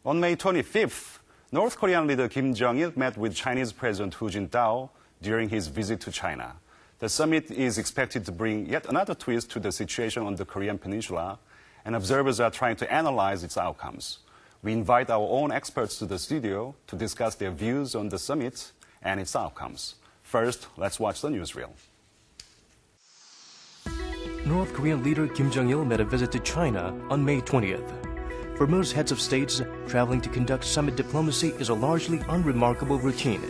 On May 25th, North Korean leader Kim Jong-il met with Chinese President Hu Jintao during his visit to China. The summit is expected to bring yet another twist to the situation on the Korean peninsula, and observers are trying to analyze its outcomes. We invite our own experts to the studio to discuss their views on the summit and its outcomes. First, let's watch the newsreel. North Korean leader Kim Jong-il made a visit to China on May 20th. For most heads of states, traveling to conduct summit diplomacy is a largely unremarkable routine.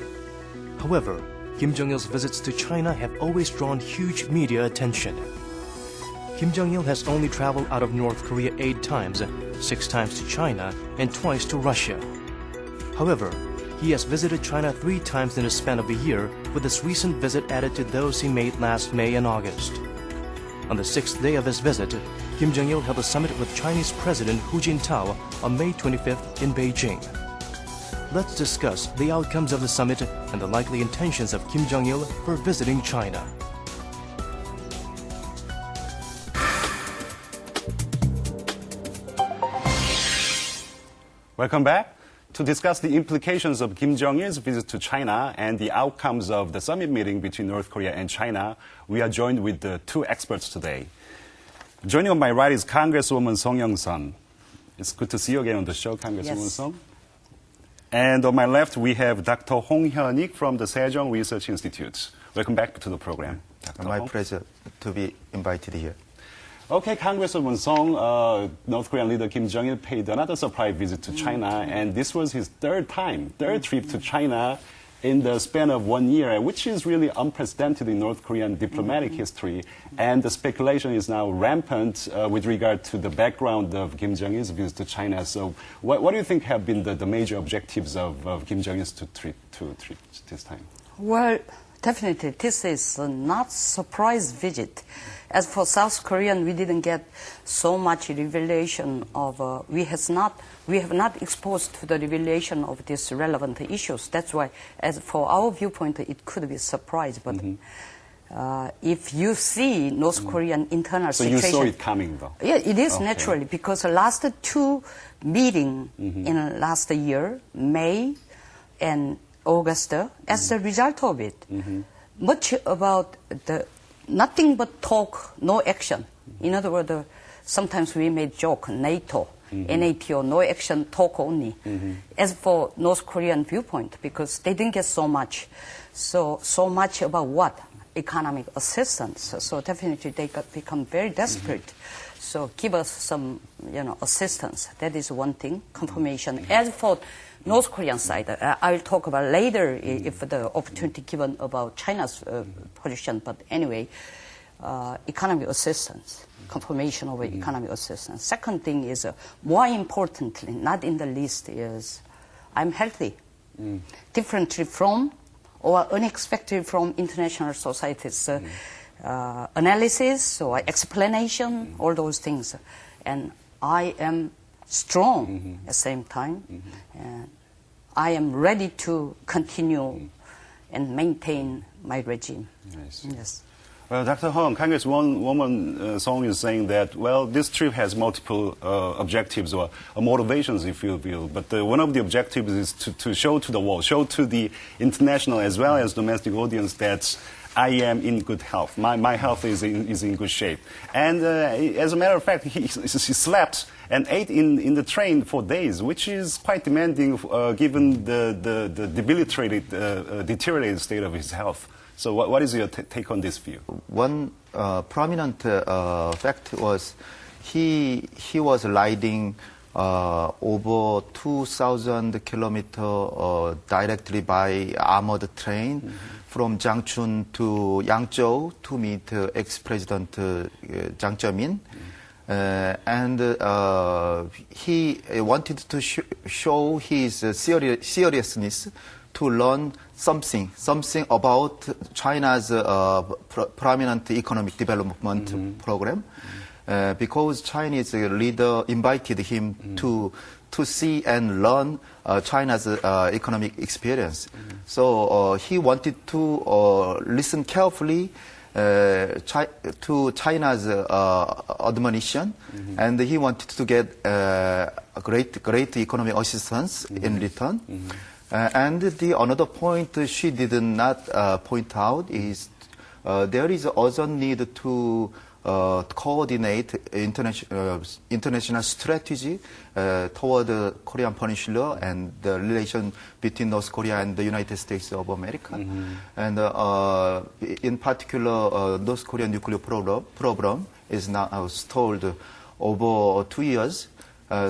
However, Kim Jong-il's visits to China have always drawn huge media attention. Kim Jong-il has only traveled out of North Korea 8 times, 6 times to China and twice to Russia. However, he has visited China 3 times in the span of a year, with this recent visit added to those he made last May and August. On the 6th day of his visit, Kim Jong-il held a summit with Chinese President Hu Jintao on May 25th in Beijing. Let's discuss the outcomes of the summit and the likely intentions of Kim Jong-il for visiting China. Welcome back. To discuss the implications of Kim Jong-il's visit to China and the outcomes of the summit meeting between North Korea and China, we are joined with the 2 experts today. Joining on my right is Congresswoman Song Young-sun. It's good to see you again on the show, Congresswoman Song. And on my left, we have Dr. Hong Hyun-ik from the Sejong Research Institute. Welcome back to the program. Dr. My Hong. pleasure to be invited here. Okay, Congresswoman Song, North Korean leader Kim Jong-il paid another surprise visit to China, and this was his third trip to China in the span of 1 year, which is really unprecedented in North Korean diplomatic history. And the speculation is now rampant with regard to the background of Kim Jong-il's visit to China. So what do you think have been the major objectives of Kim Jong-il's trip this time? Well, definitely, this is not surprise visit. As for South Korean, we didn't get so much revelation of, we have not exposed to the revelation of these relevant issues. That's why, as for our viewpoint, it could be a surprise. But if you see North Korean internal situation... So you saw it coming, though? Yeah, it is naturally, because the last 2 meetings in last year, May and August, as a result of it, much about the nothing but talk, no action. In other words, sometimes we made joke, NATO, NATO, no action, talk only. As for North Korean viewpoint, because they didn't get so much. So much about what? Economic assistance. So definitely they become very desperate. So give us some, assistance. That is one thing, confirmation. As for North Korean side, I will talk about later if the opportunity given about China's position. But anyway, economic assistance, confirmation of economic assistance. Second thing is, more importantly, not in the least, is I'm healthy. Differently from or unexpected from international society's analysis or explanation, all those things. And I am strong at the same time. And I am ready to continue and maintain my regime. Nice. Yes. Well, Dr. Hong, Congresswoman Song is saying that, well, this trip has multiple objectives or motivations, if you will. But one of the objectives is to show to the world, show to the international as well as domestic audience that I am in good health. My health is in good shape. And as a matter of fact, he slept and ate in the train for days, which is quite demanding given the deteriorated state of his health. So what is your take on this view? One prominent fact was he was riding over 2,000 kilometers directly by armored train from Jiangchun to Yangzhou to meet ex-President Jiang Zemin. And he wanted to show his seriousness to learn something about China's prominent economic development program, because Chinese leader invited him to see and learn China's economic experience. So he wanted to listen carefully to China's admonition, and he wanted to get great economic assistance in return. And another point she did not point out is there is also need to coordinate international strategy toward the Korean Peninsula and the relation between North Korea and the United States of America. And in particular, North Korean nuclear program is now stalled over 2 years.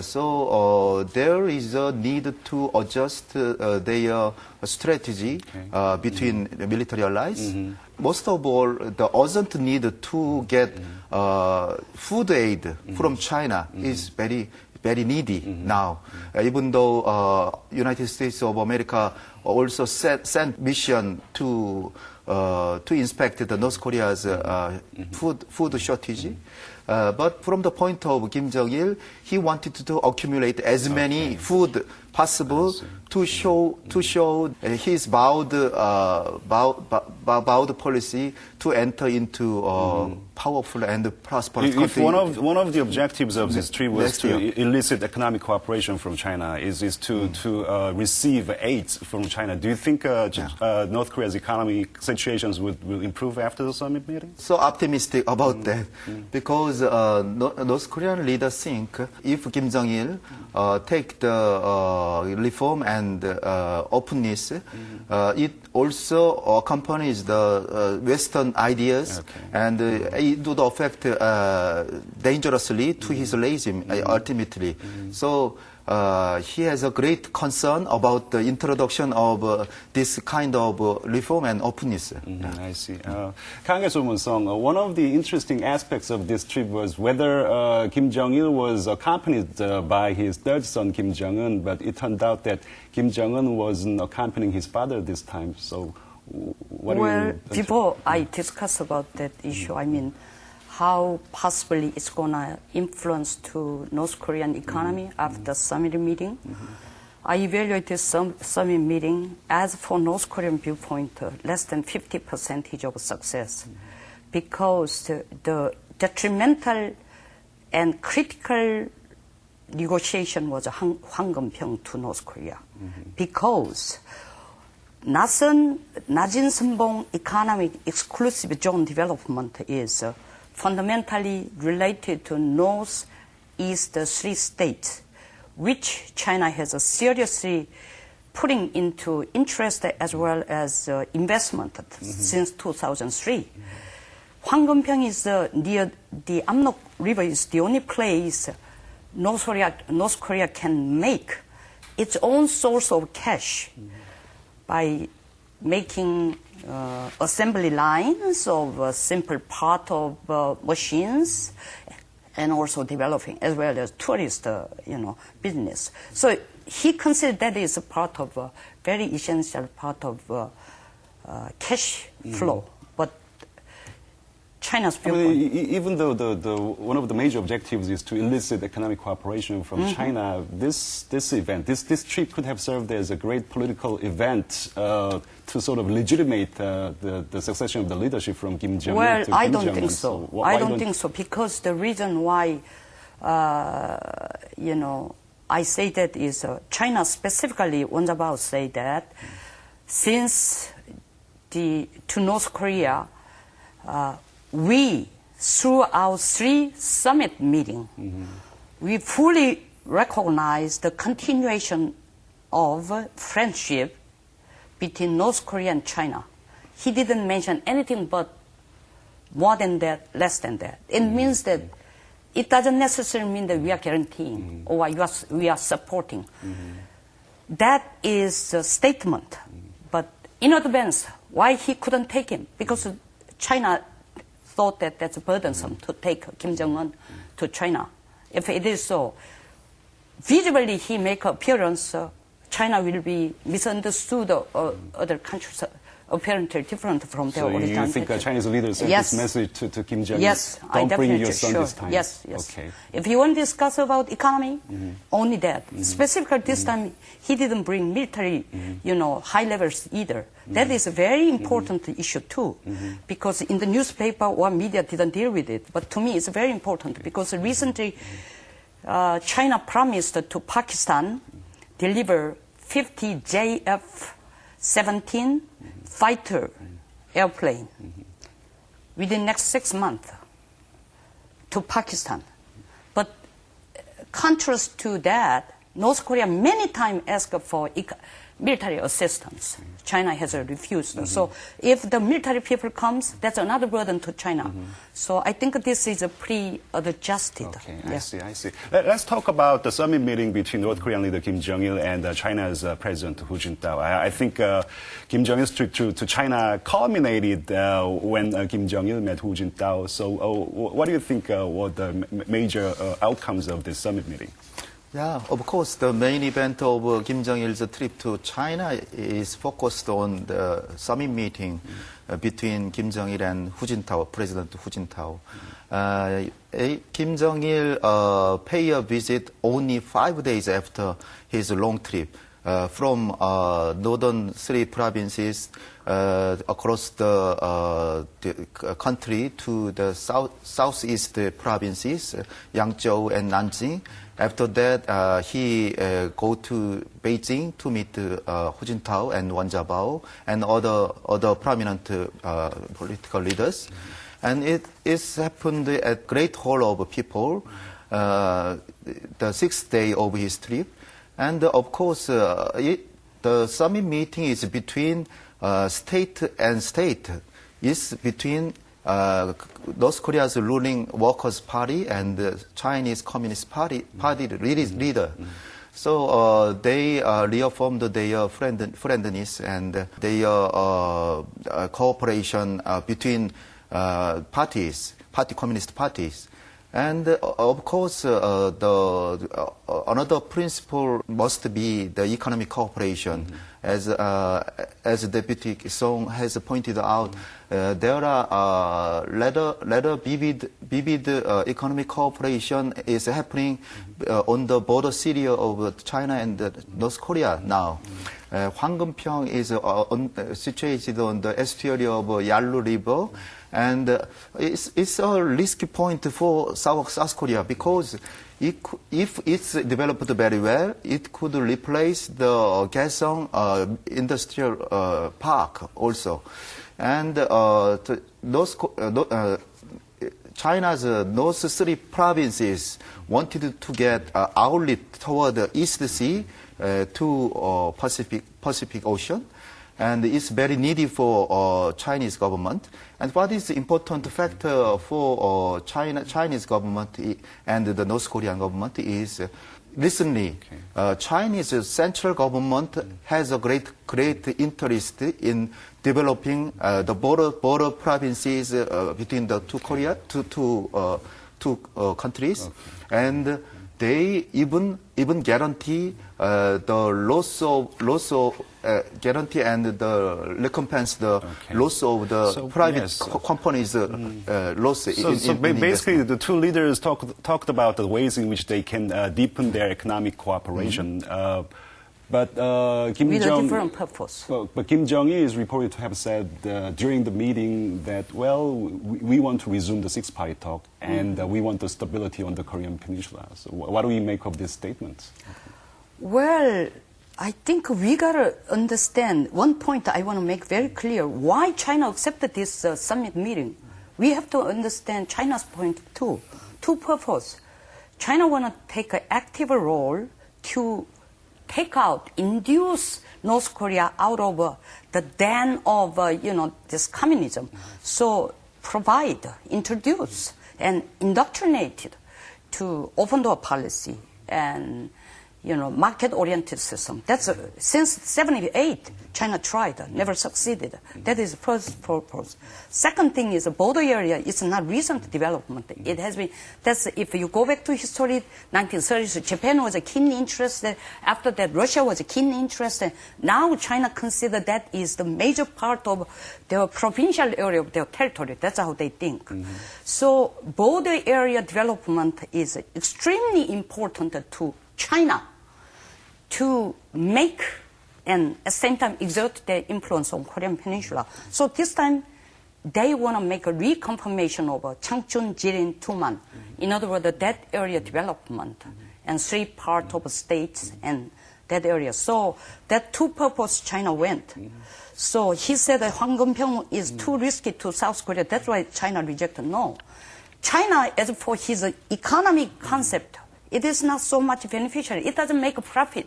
So there is a need to adjust their strategy between the military allies. Most of all, the urgent need to get food aid from China is very needy now. Even though United States of America also sent mission to inspect the North Korea's food shortage. But from the point of Kim Jong-il, he wanted to accumulate as many food possible to show his vowed policy to enter into powerful and prosperous If country. one of the objectives of this trip was to elicit economic cooperation from China, is to receive aid from China, do you think North Korea's economic situations will improve after the summit meeting? So optimistic about that, because North Korean leaders think if Kim Jong-il take the reform and openness, it also accompanies the Western ideas, and it would affect dangerously to his regime ultimately. So he has a great concern about the introduction of this kind of reform and openness. I see. Congresswoman Song, one of the interesting aspects of this trip was whether Kim Jong-il was accompanied by his third son, Kim Jong-un, but it turned out that Kim Jong-un wasn't accompanying his father this time. So what do you... Before I discuss about that issue, I mean, how possibly it's going to influence to North Korean economy after the summit meeting. I evaluated summit meeting as for North Korean viewpoint, less than 50% of success, because the detrimental and critical negotiation was 황금평 to North Korea, because 낮은 선봉 economic exclusive zone development is fundamentally related to Northeast three states, which China has seriously putting into interest as well as investment since 2003. 황금평 is near the Amnok River is the only place North Korea can make its own source of cash by making assembly lines of a simple part of machines, and also developing as well as tourist, business. So he considered that is a part of a very essential part of cash flow. But China's viewpoint. Even though one of the major objectives is to elicit economic cooperation from China, this event, this trip could have served as a great political event to sort of legitimate the succession of the leadership from Kim Jong-il to Kim Jong-un. I don't think so. I don't think so, because the reason why, I say that is China specifically, Wen Jia Bao say that since to North Korea, we, through our 3 summit meeting, we fully recognize the continuation of friendship between North Korea and China. He didn't mention anything but more than that, less than that. It means that it doesn't necessarily mean that we are guaranteeing or we are supporting. That is a statement. But in advance, why he couldn't take him? Because China thought that that's burdensome to take Kim Jong-un to China. If it is so, visibly he make appearance, China will be misunderstood, other countries apparently different from their So original you think Chinese leaders sent Yes. this message to Kim Jong-il? Yes, I Don't bring definitely your son sure. this time. Yes, yes. Okay. If you want to discuss about economy, only that. Specifically this time, he didn't bring military, high levels either. That is a very important issue too, because in the newspaper or media didn't deal with it. But to me, it's very important because recently, China promised to Pakistan deliver 50 JF-17 fighter airplane within next 6 months to Pakistan. But contrast to that, North Korea many times asked for military assistance. China has refused. So if the military people comes, that's another burden to China. So I think this is a pre-adjusted. Okay, I see. Let's talk about the summit meeting between North Korean leader Kim Jong-il and China's President Hu Jintao. I think Kim Jong-il's trip to China culminated when Kim Jong-il met Hu Jintao. So what do you think were the major outcomes of this summit meeting? Yeah, of course, the main event of Kim Jong-il's trip to China is focused on the summit meeting between Kim Jong-il and Hu Jintao, President Hu Jintao. Kim Jong-il paid a visit only 5 days after his long trip from northern 3 provinces across the country to the southeast provinces, Yangzhou and Nanjing. After that, he go to Beijing to meet Hu Jintao and Wen Jia Bao and other prominent political leaders. And it happened at great hall of people, the 6th day of his trip. And of course, the summit meeting is between state and state. It's between North Korea's ruling Workers' Party and the Chinese Communist Party leader. So they reaffirmed their friendliness and their cooperation between communist parties. And of course, another principle must be the economic cooperation. As Deputy Song has pointed out, there are rather vivid economic cooperation is happening on the border city of China and North Korea now. Hwanggeunpyeong is situated on the estuary of Yalu River. And it's a risky point for South Korea because if it's developed very well, it could replace the Kaesong industrial park also. And China's North 3 provinces wanted to get outlet toward the East Sea to Pacific Ocean. And it's very needy for Chinese government. And what is the important factor for Chinese government and the North Korean government is recently Chinese central government has a great interest in developing the border provinces between the two countries, and they even guarantee the loss of guarantee and the recompense the loss of the private companies loss. So basically, the two leaders talked about the ways in which they can deepen their economic cooperation. But with a different purpose. But Kim Jong-il is reported to have said during the meeting that, well, we want to resume the six-party talk and we want the stability on the Korean Peninsula. So what do we make of these statements? Well, I think we got to understand one point I want to make very clear. Why China accepted this summit meeting? We have to understand China's point too. Two purposes. China want to take an active role to induce North Korea out of the den of, this communism. So introduce, and indoctrinate to open door policy and market-oriented system. That's since 78, China tried, never succeeded. That is the first purpose. Second thing is the border area is not recent development. It has been, if you go back to history, 1930s, Japan was a keen interest. After that, Russia was a keen interest. Now China considers that is the major part of their provincial area of their territory. That's how they think. So border area development is extremely important to China to make and at the same time exert their influence on Korean Peninsula. So this time they want to make a reconfirmation of Changchun, Jilin, Tuman. In other words, that area development and 3 parts of states and that area. So that two purpose China went. So he said that Hwanggeunpyeong is too risky to South Korea. That's why China rejected. No. China, as for his economic concept, it is not so much beneficial. It doesn't make a profit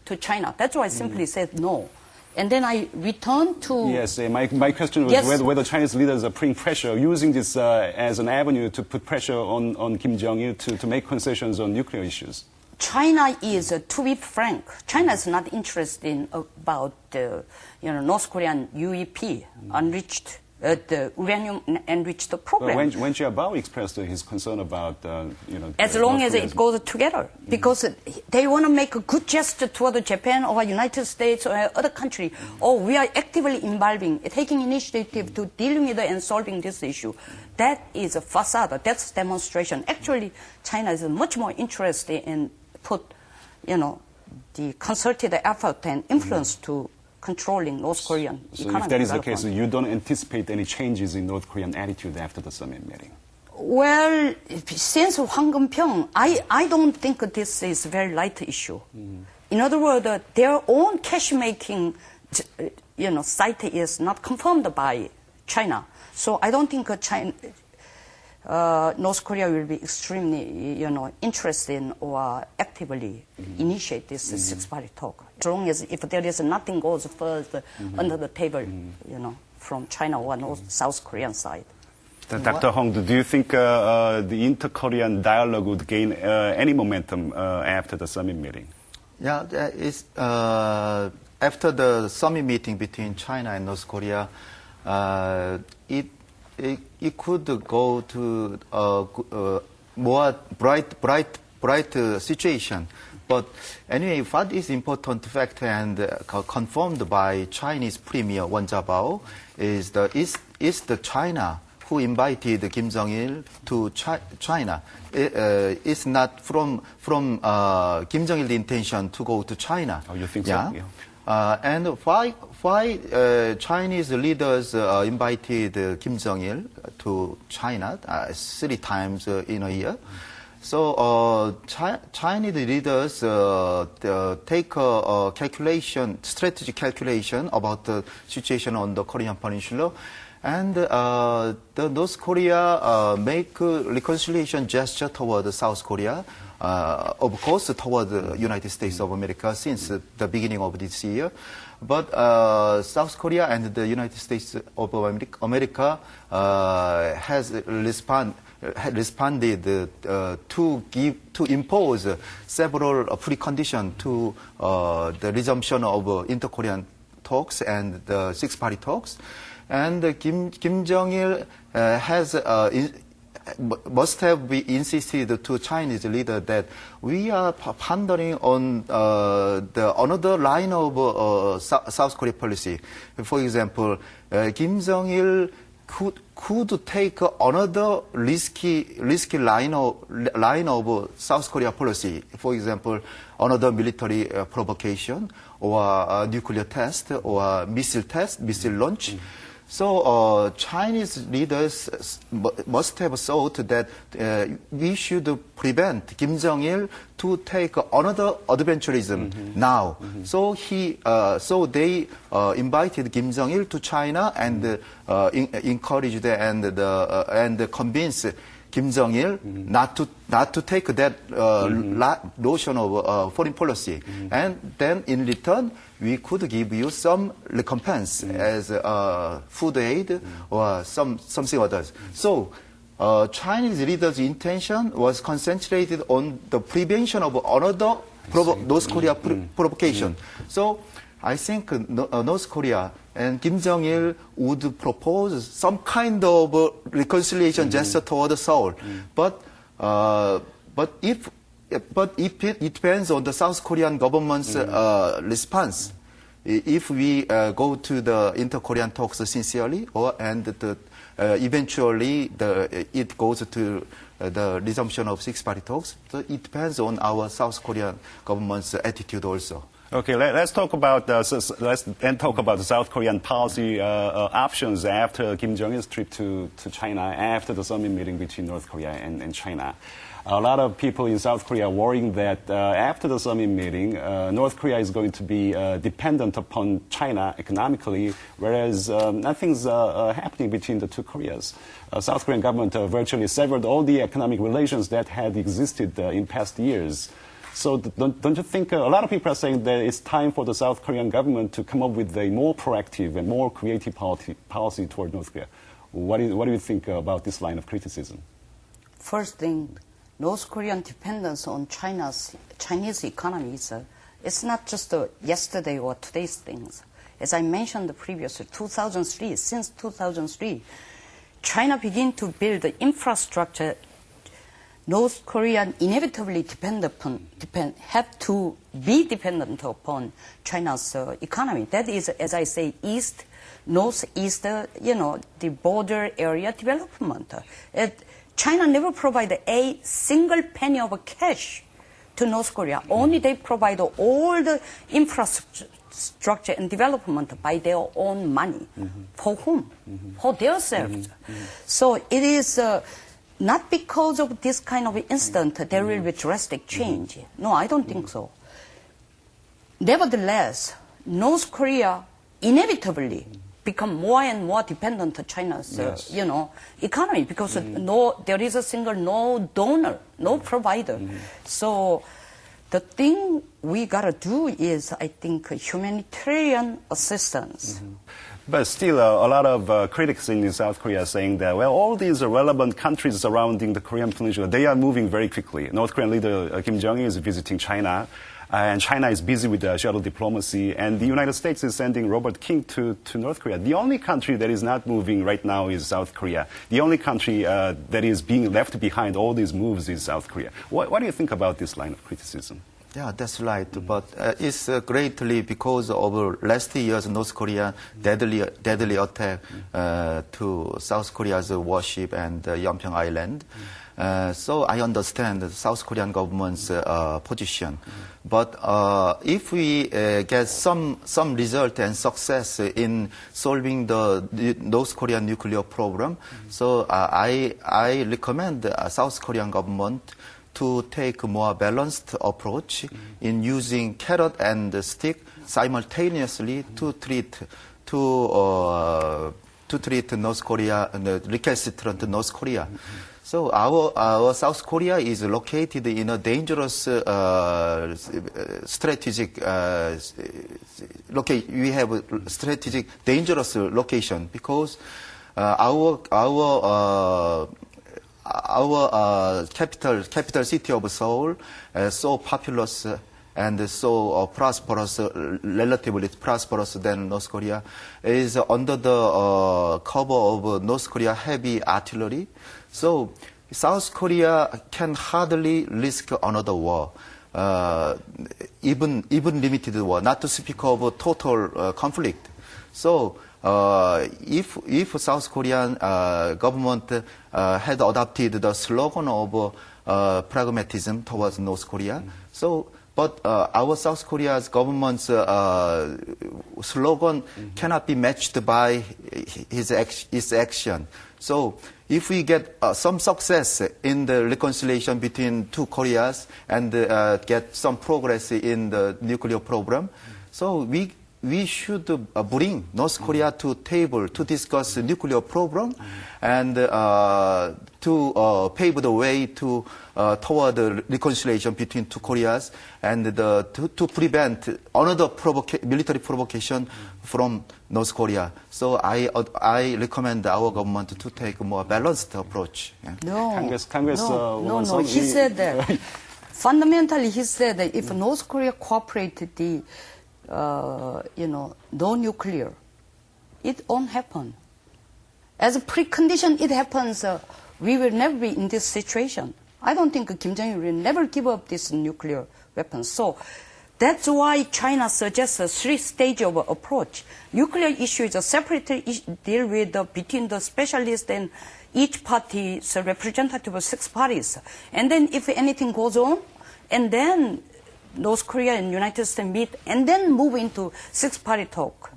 to China. That's why I simply said no. And then I returned to... Yes, my question was whether Chinese leaders are putting pressure, using this as an avenue to put pressure on Kim Jong-il to make concessions on nuclear issues. China is, to be frank, China is not interested in about North Korean UEP, enriched, the uranium enriched program. Wen Jia Bao expressed his concern about, as long as it goes together, because they want to make a good gesture toward Japan or United States or other country. Oh, we are actively taking initiative to dealing with and solving this issue. That is a facade. That's demonstration. Actually, China is much more interested in the concerted effort and influence to controlling North Korean economy. So if that is the case, you don't anticipate any changes in North Korean attitude after the summit meeting? Well, since Hwanggeunpyeong, I don't think this is a very light issue. In other words, their own cash-making site is not confirmed by China. So I don't think North Korea will be extremely, interested in or actively initiate this six-party talk. As long as if there is nothing goes further under the table, from China or South Korean side. Dr. Hong, do you think the inter-Korean dialogue would gain any momentum after the summit meeting? Yeah, after the summit meeting between China and North Korea, it could go to a more bright situation. But anyway, what is important fact and confirmed by Chinese Premier Wen Jia Bao is the China who invited Kim Jong-il to China. It's not from Kim Jong-il's intention to go to China. Oh, you think so? Yeah. And why Chinese leaders invited Kim Jong-il to China 3 times in a year? So Chinese leaders take a strategic calculation about the situation on the Korean Peninsula, and the North Korea make a reconciliation gesture toward South Korea, of course toward the United States of America since the beginning of this year. But South Korea and the United States of America has responded to impose several preconditions to the resumption of inter-Korean talks and the six-party talks. And Kim Jong-il must have insisted to Chinese leader that we are pondering on another line of South Korea policy. For example, Kim Jong-il could take another risky line of South Korea policy. For example, another military provocation or nuclear test or missile launch. So Chinese leaders must have thought that we should prevent Kim Jong-il to take another adventurism now. So they invited Kim Jong-il to China and encouraged and convinced Kim Jong-il not to take that notion of foreign policy. And then in return, we could give you some recompense as food aid or something others. So Chinese leaders' intention was concentrated on the prevention of another North Korea provocation. So I think North Korea and Kim Jong-il would propose some kind of reconciliation gesture toward Seoul. But if it depends on the South Korean government's response. If we go to the inter-Korean talks sincerely, eventually it goes to the resumption of six-party talks, so it depends on our South Korean government's attitude also. Okay, let's talk about the South Korean policy options after Kim Jong-il's trip to China, after the summit meeting between North Korea and China. A lot of people in South Korea are worrying that after the summit meeting, North Korea is going to be dependent upon China economically, whereas nothing's happening between the two Koreas. South Korean government virtually severed all the economic relations that had existed in past years. So don't you think a lot of people are saying that it's time for the South Korean government to come up with a more proactive and more creative policy toward North Korea? What do you think about this line of criticism? First thing, North Korean dependence on Chinese economy it's not just yesterday or today's things. As I mentioned previously, since 2003, China began to build the infrastructure. North Korea inevitably have to be dependent upon China's economy. That is, as I say, northeast, the border area development. China never provided a single penny of cash to North Korea. Only they provide all the infrastructure and development by their own money. For whom? For themselves. So it is not because of this kind of incident there will be drastic change. No, I don't think so. Nevertheless, North Korea inevitably become more and more dependent on China's, economy because there is a single no donor, no provider. So the thing we gotta do is, I think, humanitarian assistance. But still, a lot of critics in South Korea are saying that, well, all these relevant countries surrounding the Korean Peninsula, they are moving very quickly. North Korean leader Kim Jong-il is visiting China, and China is busy with shuttle diplomacy, and the United States is sending Robert King to North Korea. The only country that is not moving right now is South Korea. The only country that is being left behind all these moves is South Korea. What do you think about this line of criticism? Yeah, that's right. But it's greatly because of last year's North Korea deadly attack to South Korea's warship and Yeonpyeong Island. So I understand the South Korean government's position. But if we get some result and success in solving the North Korean nuclear problem, so I recommend the South Korean government to take a more balanced approach in using carrot and stick simultaneously to treat North Korea and recalcitrant North Korea. So our South Korea is located in a dangerous strategic location. We have a strategic dangerous location because our capital city of Seoul, so populous and so prosperous, relatively prosperous than North Korea, is under the cover of North Korea heavy artillery. So South Korea can hardly risk another war, even limited war, not to speak of a total conflict. So if South Korean government had adopted the slogan of pragmatism towards North Korea, but our South Korea's government's slogan cannot be matched by its action. So if we get some success in the reconciliation between two Koreas and get some progress in the nuclear program, so we should bring North Korea to table to discuss the nuclear program and to pave the way toward the reconciliation between two Koreas and to prevent another military provocation from North Korea. So I recommend our government to take a more balanced approach. Yeah. No, Congress no, she said that. Fundamentally, he said that if North Korea cooperated the, no nuclear, it won't happen. As a precondition, it happens, we will never be in this situation. I don't think Kim Jong-il will never give up this nuclear weapons. So that's why China suggests a three-stage of approach. Nuclear issue is a separate deal with between the specialists and each party's representative of 6 parties. And then if anything goes on, and then North Korea and United States meet, and then move into 6-party talk.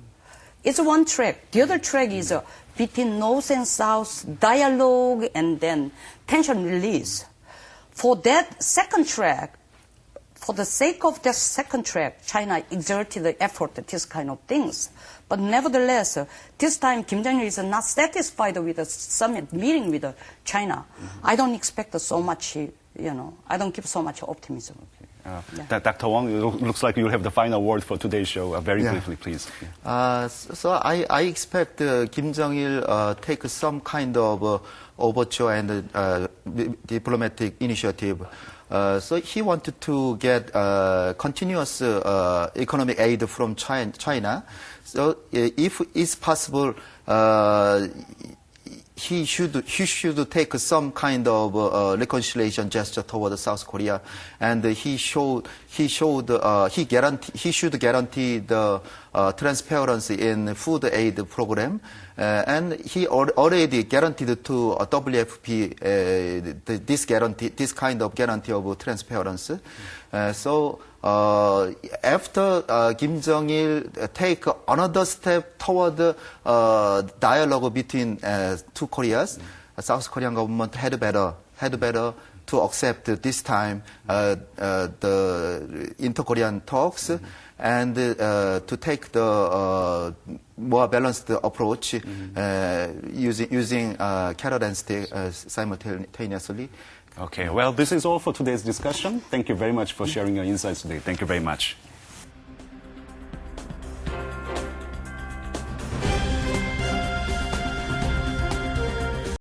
It's one track. The other track is between North and South dialogue and then tension release. For that second track, for the sake of that second track, China exerted the effort at this kind of things. But nevertheless, this time Kim Jong-il is not satisfied with the summit meeting with China. I don't expect so much, I don't give so much optimism. Okay. Dr. Wang, it looks like you have the final word for today's show. Very briefly, please. So I expect Kim Jong-il take some kind of overture and diplomatic initiative. So he wanted to get continuous economic aid from China. So if it's possible, he should take some kind of reconciliation gesture toward South Korea, and he should guarantee the transparency in food aid program, and he already guaranteed to WFP this kind of guarantee of transparency. So after Kim Jong-il take another step toward dialogue between 2 Koreas, South Korean government had better to accept this time the inter-Korean talks and to take the more balanced approach using carrot and stick simultaneously. Okay, well, this is all for today's discussion. Thank you very much for sharing your insights today. Thank you very much.